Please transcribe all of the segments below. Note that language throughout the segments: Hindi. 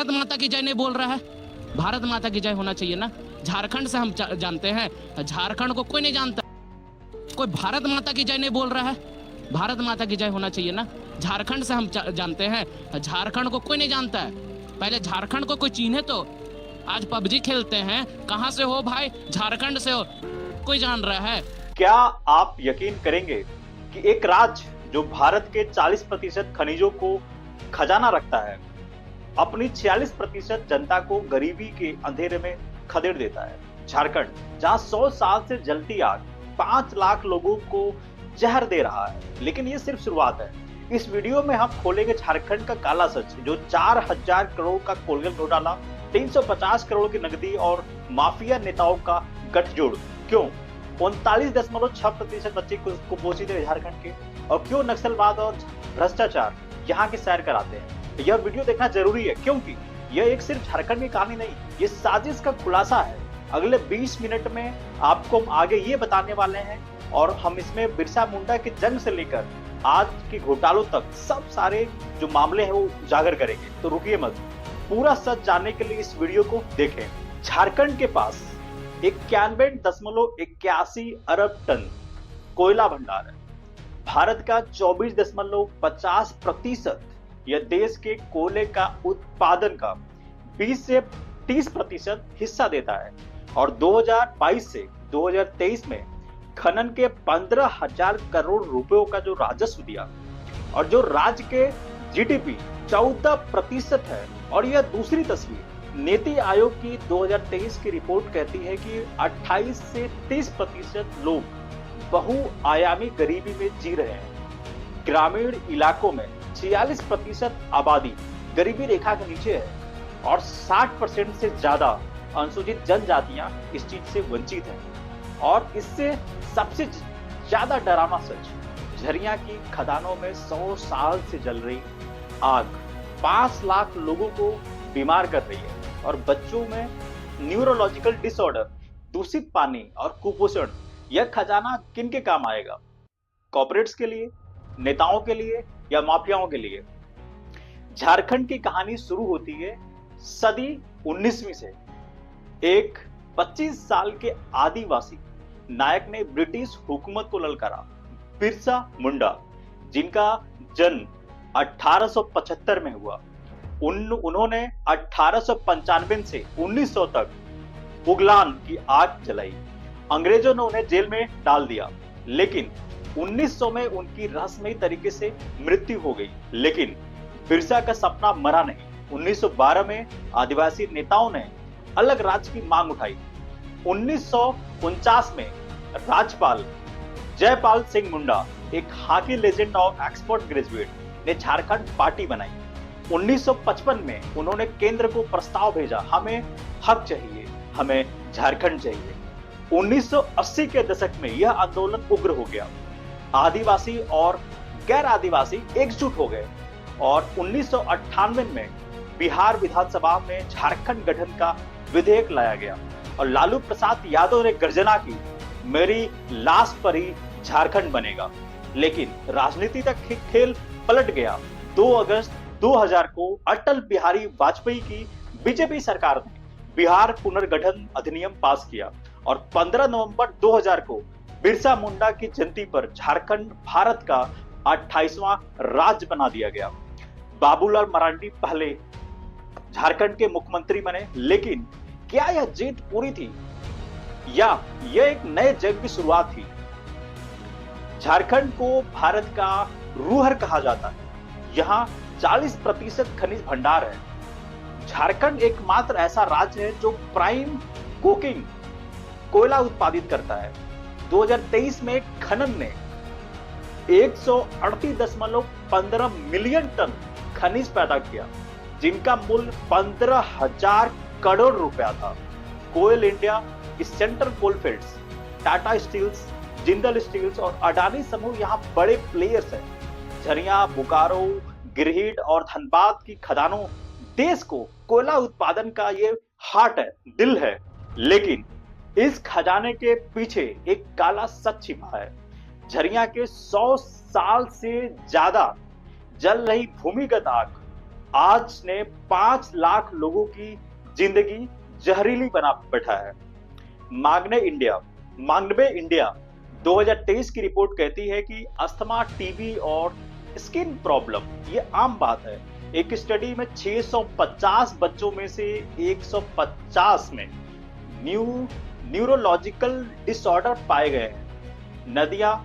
भारत माता की जय नहीं बोल रहा है? भारत माता की जय होना चाहिए ना। झारखंड से हम जानते हैं, झारखंड को कोई नहीं जानता। कोई भारत माता की जय नहीं बोल रहा है? भारत माता की जय होना चाहिए ना। झारखंड से हम जानते हैं, झारखंड को कोई नहीं जानता है। पहले झारखंड को कोई चिन्हे तो। आज पबजी खेलते हैं, कहां से हो भाई? झारखंड से हो, कोई जान रहा है? क्या आप यकीन करेंगे कि एक राज्य जो भारत के 40% खनिजों को खजाना रखता है, अपनी 46% जनता को गरीबी के अंधेरे में खदेड़ देता है। झारखंड, जहां 100 साल से जलती आग 5 लाख लोगों को जहर दे रहा है। लेकिन ये सिर्फ शुरुआत है। इस वीडियो में हम खोलेंगे झारखंड का काला सच, जो 4000 करोड़ का कोलगेट घोटाला, 350 करोड़ की नकदी और माफिया नेताओं का गठजोड़। क्यों 39.6% बच्चे कुपोषित है झारखंड के, और क्यों नक्सलवाद और भ्रष्टाचार यहाँ की सैर कराते हैं। यह वीडियो देखना जरूरी है, क्योंकि यह एक सिर्फ झारखंड की कहानी नहीं, ये साजिश का खुलासा है। अगले 20 मिनट में आपको हम आगे ये बताने वाले हैं, और हम इसमें बिरसा मुंडा की जंग से लेकर आज के घोटालों तक सब सारे जो मामले हैं वो उजागर करेंगे। तो रुकिए मत, पूरा सच जानने के लिए इस वीडियो को देखें। झारखंड के पास 91.81 अरब टन कोयला भंडार है। भारत का 24.50% यह देश के कोयले का उत्पादन का 20 से 30% हिस्सा देता है, और 2022 से 2023 में खनन के 15,000 करोड़ रुपयों का जो राजस्व दिया, और जो राज्य के जीडीपी 14% है। और यह दूसरी तस्वीर नीति आयोग की 2023 की रिपोर्ट कहती है कि 28 से 30% लोग बहुआयामी गरीबी में जी रहे हैं। ग्रामीण इलाकों में 46% आबादी गरीबी रेखा के नीचे है, और 60% से ज्यादा अनुसूचित जनजातियां इस चीज से वंचित हैं। और इससे सबसे ज्यादा डरावना सच, झरिया की खदानों में 100 साल से जल रही आग 5 लाख लोगों को बीमार कर रही है, और बच्चों में न्यूरोलॉजिकल डिसऑर्डर, दूषित पानी और कुपोषण। यह खजाना किन के काम आएगा? कॉर्पोरेट्स के लिए, नेताओं के लिए, या माफियाओं के लिए? झारखंड की कहानी शुरू होती है सदी 19वीं से। एक 25 साल के आदिवासी नायक ने ब्रिटिश हुकूमत को ललकारा, बिरसा मुंडा, जिनका जन्म 1875 में हुआ। उन्होंने 1895 से 1900 तक उगलान की आग जलाई। अंग्रेजों ने उन्हें जेल में डाल दिया, लेकिन 1900 में उनकी रहस्यमयी तरीके से मृत्यु हो गई। लेकिन बिरसा का सपना मरा नहीं। 1912 में आदिवासी नेताओं ने अलग राज्य की मांग उठाई। 1949 में राज्यपाल जयपाल सिंह मुंडा, एक हॉकी लेजेंड और एक्सपर्ट ग्रेजुएट, ने झारखंड पार्टी बनाई। 1955 में उन्होंने केंद्र को प्रस्ताव भेजा, हमें हक चाहिए, हमें झारखंड चाहिए। 1980 के दशक में यह आंदोलन उग्र हो गया। आदिवासी और गैर आदिवासी एकजुट हो गए, और 1998 में बिहार विधानसभा में झारखंड गठन का विधेयक लाया गया, और लालू प्रसाद यादव ने गर्जना की, मेरी लाश पर ही झारखंड बनेगा। लेकिन राजनीति तक खेल पलट गया। 2 अगस्त 2000 को अटल बिहारी वाजपेयी की बीजेपी सरकार ने बिहार पुनर्गठन अधिनियम पास किया, और 15 नवंबर 2000 को बिरसा मुंडा की जयंती पर झारखंड भारत का 28वां राज्य बना दिया गया। बाबूलाल मरांडी पहले झारखंड के मुख्यमंत्री बने। लेकिन क्या यह जीत पूरी थी, या यह एक नए जग की शुरुआत थी? झारखंड को भारत का रूहर कहा जाता है। यहाँ 40% खनिज भंडार है। झारखंड एकमात्र ऐसा राज्य है जो प्राइम कोकिंग कोयला उत्पादित करता है। 2023 में खनन ने 138.15 मिलियन टन खनिज पैदा किया, जिनका मूल्य 15,000 करोड़ रुपया था। Coal India, Central Coalfields, Tata steels, Jindal steels और अडानी समूह यहाँ बड़े प्लेयर्स हैं। झरिया, बोकारो, गिरहिट और धनबाद की खदानों देश को कोयला उत्पादन का ये हार्ट है, दिल है। लेकिन इस खजाने के पीछे एक काला सच छिपा है। झरिया के 100 साल से ज्यादा जल रही भूमिगत आग आज ने 5 लाख लोगों की जिंदगी जहरीली बना बैठा है। मांगवे इंडिया 2023 की रिपोर्ट कहती है कि अस्थमा, टीबी और स्किन प्रॉब्लम ये आम बात है। एक स्टडी में 650 बच्चों में से 150 में न्यूरोलॉजिकल डिसऑर्डर पाए गए हैं। नदियां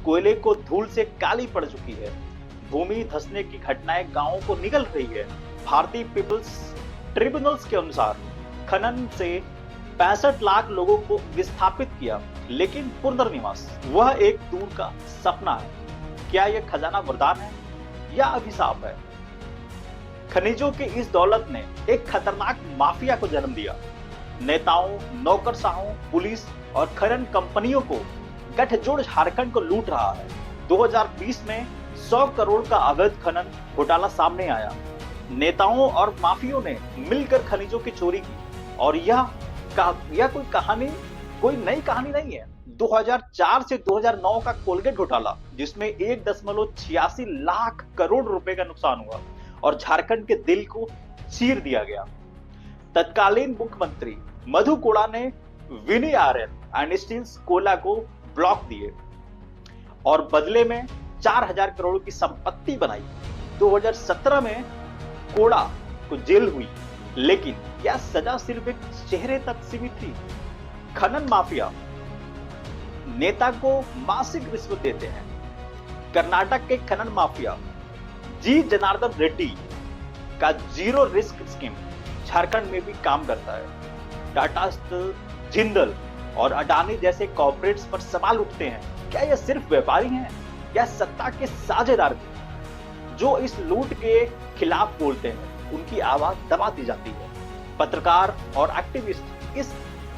कोयले को धूल से काली पड़ चुकी है। भूमि धंसने की घटनाएं गांवों को निगल रही है। भारतीय पीपल्स ट्रिब्यूनल्स के अनुसार खनन से 65 लाख लोगों को विस्थापित किया, लेकिन पुनर्निवास वह एक दूर का सपना है। क्या यह खजाना वरदान है या अभिशाप है? खनिजों की इस दौलत ने एक खतरनाक माफिया को जन्म दिया। नेताओं, नौकरशाहों, पुलिस और खनन कंपनियों को गठजोड़ झारखंड को लूट रहा है। 2020 में 100 करोड़ का अवैध खनन घोटाला सामने आया। नेताओं और माफियों ने मिलकर खनिजों की चोरी की और यह कोई नई कहानी नहीं है। 2004 से 2009 का कोलगेट घोटाला, जिसमें 1.86 लाख करोड़ रुपए का नुकसान हुआ और झारखंड के दिल को चीर दिया गया। तत्कालीन मुख्यमंत्री मधु कोड़ा ने विनी आयरन एंड स्टील्स कोयला को ब्लॉक दिए और बदले में 4000 करोड़ की संपत्ति बनाई। 2017 में कोड़ा को जेल हुई, लेकिन क्या सजा सिर्फ एक चेहरे तक सीमित थी? खनन माफिया नेता को मासिक रिश्वत देते हैं। कर्नाटक के खनन माफिया जी जनार्दन रेड्डी का जीरो रिस्क स्कीम झारखंड में भी काम करता है। टाटा स्टील, जिंदल और अडानी जैसे कॉर्पोरेट्स पर सवाल उठते हैं। क्या यह सिर्फ व्यापारी हैं या सत्ता के साझेदार भी जो इस लूट के खिलाफ बोलते हैं? उनकी आवाज दबा दी जाती है। पत्रकार और एक्टिविस्ट इस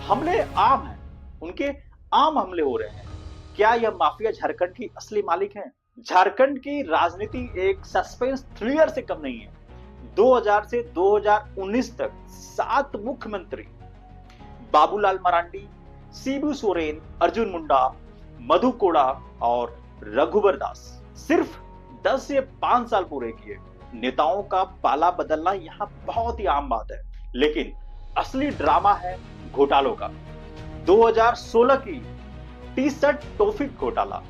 हमले आम हैं, उनके आम हमले हो रहे हैं। क्या यह माफिया झारखंड की असली मालिक है? झारखंड की राजनीति एक सस्पेंस थ्रिलर से कम नहीं है। 2000 से 2019 तक 7 मुख्यमंत्री बाबूलाल मरांडी, शिबू सोरेन, अर्जुन मुंडा, मधु कोड़ा और रघुवर दास सिर्फ 10 से 5 साल पूरे किए। नेताओं का पाला बदलना यहाँ बहुत ही आम बात है, लेकिन असली ड्रामा है घोटालों का। 2016 की टी-शर्ट टॉफी घोटाला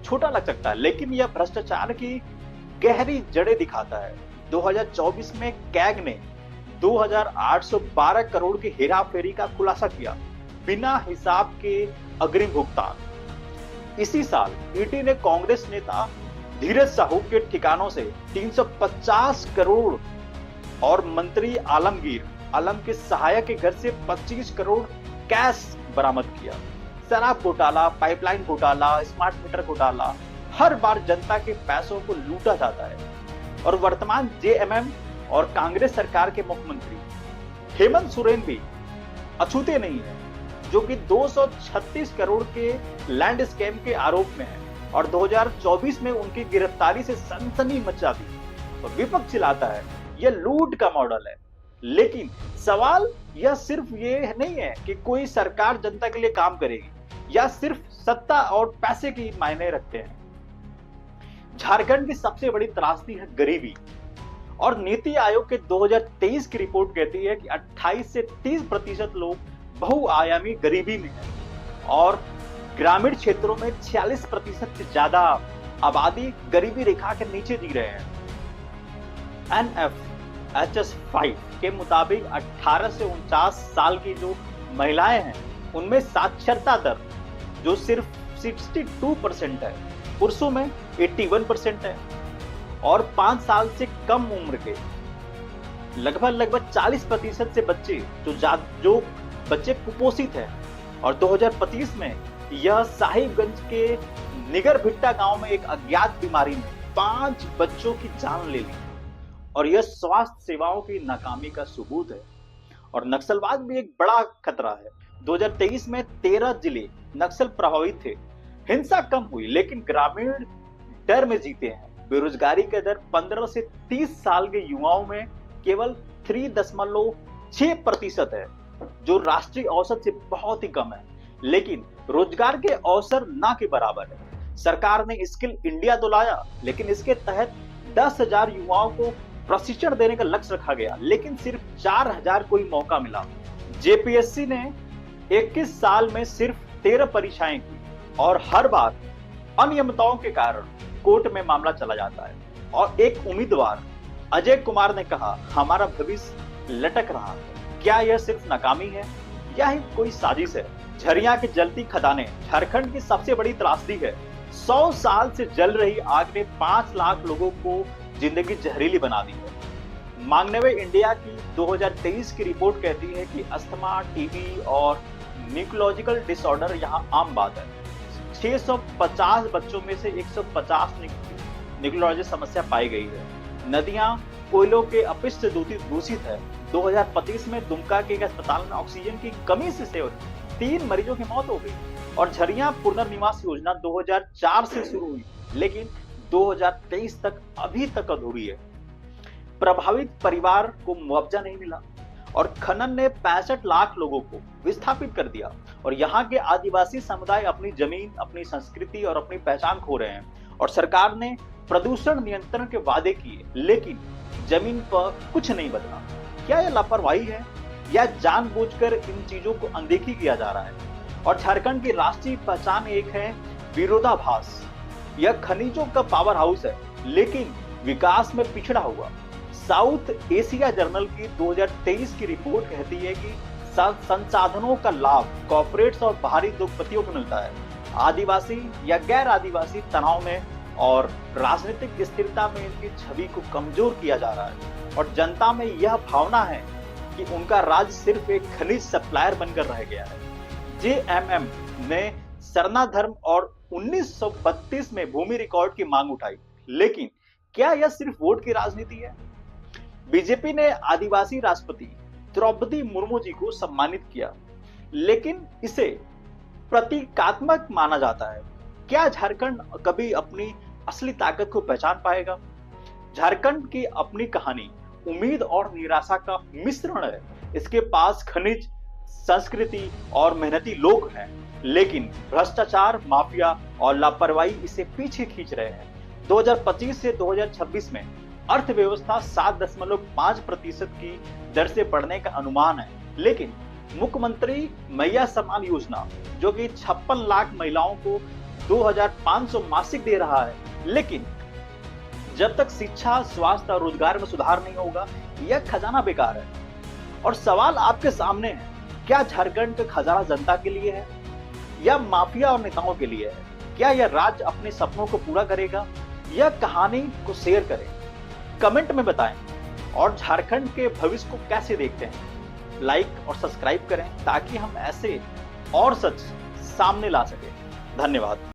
छोटा लग सकता है, लेकिन यह भ्रष्टाचार की गहरी जड़ें दिखाता है। 2024 में कैग ने 2812 करोड़ की हेराफेरी का खुलासा किया, बिना हिसाब के अग्रिम भुगतान। इसी साल ईडी ने कांग्रेस नेता धीरज साहू के ठिकानों से 350 करोड़ और मंत्री आलमगीर आलम के सहायक के घर से 25 करोड़ कैश बरामद किया। शराब घोटाला, पाइपलाइन घोटाला, स्मार्ट मीटर घोटाला, हर बार जनता के पैसों को लूटा जाता है। और वर्तमान जेएमएम और कांग्रेस सरकार के मुख्यमंत्री हेमंत सोरेन भी अछूते नहीं है, जो कि 236 करोड़ के लैंड स्कैम के आरोप में है और 2024 में उनकी गिरफ्तारी से सनसनी मचा दी। विपक्ष चिल्लाता है यह लूट का मॉडल है, लेकिन सवाल यह सिर्फ ये नहीं है कि कोई सरकार जनता के लिए काम करेगी या सिर्फ सत्ता और पैसे की मायने रखते हैं। झारखंड की सबसे बड़ी त्रासदी है गरीबी, और नीति आयोग के 2023 की रिपोर्ट कहती है कि 28 से 30% लोग बहुआयामी गरीबी में हैं और ग्रामीण क्षेत्रों में 46% से ज्यादा आबादी गरीबी रेखा के नीचे जी रहे हैं। NFHS 5 के मुताबिक 18 से 49 साल की जो महिलाएं हैं, उनमें साक्षरता दर जो सिर्फ 62% है, पुरुषों में 81% है और 5 साल से कम उम्र के लगभग 40% से बच्चे जो बच्चे कुपोषित हैं। और 2025 में यह साहिबगंज के निगर भिट्टा गांव में एक अज्ञात बीमारी ने 5 बच्चों की जान ले ली और यह स्वास्थ्य सेवाओं की नाकामी का सबूत है। और नक्सलवाद भी एक बड़ा खतरा है। 2023 में 13 जिले नक्सल प्रभावित थे। हिंसा कम हुई, लेकिन ग्रामीण डर में जीते हैं। बेरोजगारी का दर 15 से 30 साल के युवाओं में केवल 3.6% है, जो राष्ट्रीय औसत से बहुत ही कम है, लेकिन रोजगार के अवसर ना के बराबर है। सरकार ने स्किल इंडिया तो लाया, लेकिन इसके तहत 10,000 युवाओं को प्रशिक्षण देने का लक्ष्य रखा गया, लेकिन सिर्फ 4000 को ही मौका मिला। जेपीएससी ने 21 साल में सिर्फ 13 परीक्षाएं की और हर बार अनियमितताओं के कारण कोर्ट में मामला चला जाता है। और एक उम्मीदवार अजय कुमार ने कहा, हमारा भविष्य लटक रहा है। क्या यह सिर्फ नाकामी है या ही कोई साजिश है? झरिया की जलती खदानें झारखंड की सबसे बड़ी त्रासदी है। 100 साल से जल रही आग ने 5 लाख लोगों को जिंदगी जहरीली बना दी है। मांगनेवे इंडिया की 2023 की रिपोर्ट कहती है कि अस्थमा, टीबी और न्यूरोलॉजिकल डिसऑर्डर यहां आम बात है। 650 बच्चों में से 150 न्यूरोलॉजिकल समस्या पाई गई है। नदियां कोयलों के अपशिष्ट दूषित है। 2025 में दुमका के एक अस्पताल में ऑक्सीजन की कमी से 3 मरीजों की मौत हो गई। और झरिया पुनर्निवास योजना 2004 से शुरू हुई, लेकिन 2023 तक अभी तक अधूरी है। प्रभावित परिवार को मुआवजा नहीं मिला और खनन ने 65 लाख लोगों को विस्थापित कर दिया। और यहाँ के आदिवासी समुदाय अपनी जमीन, अपनी संस्कृति और अपनी पहचान खो रहे हैं। और सरकार ने प्रदूषण नियंत्रण के वादे किए, लेकिन जमीन पर कुछ नहीं बदला। क्या यह लापरवाही है या जानबूझकर इन चीजों को अनदेखी किया जा रहा है? और झारखंड की राष्ट्रीय पहचान एक है विरोधाभास। यह खनिजों का पावर हाउस है, लेकिन विकास में पिछड़ा हुआ। साउथ एशिया जर्नल की 2023 की रिपोर्ट कहती है कि संसाधनों का लाभ कॉर्पोरेट्स और बाहरी उद्योगपतियों को मिलता है। आदिवासी या गैर आदिवासी तनाव में और राजनीतिक स्थिरता में इनकी छवि को कमजोर किया जा रहा है। और जनता में यह भावना है कि उनका राज्य सिर्फ एक खनिज सप्लायर बनकर रह गया है। जेएमएम ने सरना धर्म और 1932 में भूमि रिकॉर्ड की मांग उठाई, लेकिन क्या यह सिर्फ वोट की राजनीति है? बीजेपी ने आदिवासी राष्ट्रपति द्रौपदी मुर्मू जी को सम्मानित किया, लेकिन इसे प्रतीकात्मक माना जाता है। क्या झारखंड कभी अपनी असली ताकत को पहचान पाएगा? झारखंड की अपनी कहानी उम्मीद और निराशा का मिश्रण है। इसके पास खनिज, संस्कृति और मेहनती लोग हैं, लेकिन भ्रष्टाचार, माफिया और लापरवाही इसे पीछे खींच रहे हैं। 2025 से 2026 में अर्थव्यवस्था 7.5% की दर से बढ़ने का अनुमान है, लेकिन मुख्यमंत्री मैया सम्मान योजना, जो कि 56 लाख महिलाओं को 2500 मासिक दे रहा है, लेकिन जब तक शिक्षा, स्वास्थ्य और रोजगार में सुधार नहीं होगा, यह खजाना बेकार है। और सवाल आपके सामने है, क्या झारखंड का खजाना जनता के लिए है या माफिया और नेताओं के लिए है? क्या यह राज्य अपने सपनों को पूरा करेगा? यह कहानी को शेयर करें, कमेंट में बताएं और झारखंड के भविष्य को कैसे देखते हैं। लाइक और सब्सक्राइब करें ताकि हम ऐसे और सच सामने ला सके। धन्यवाद।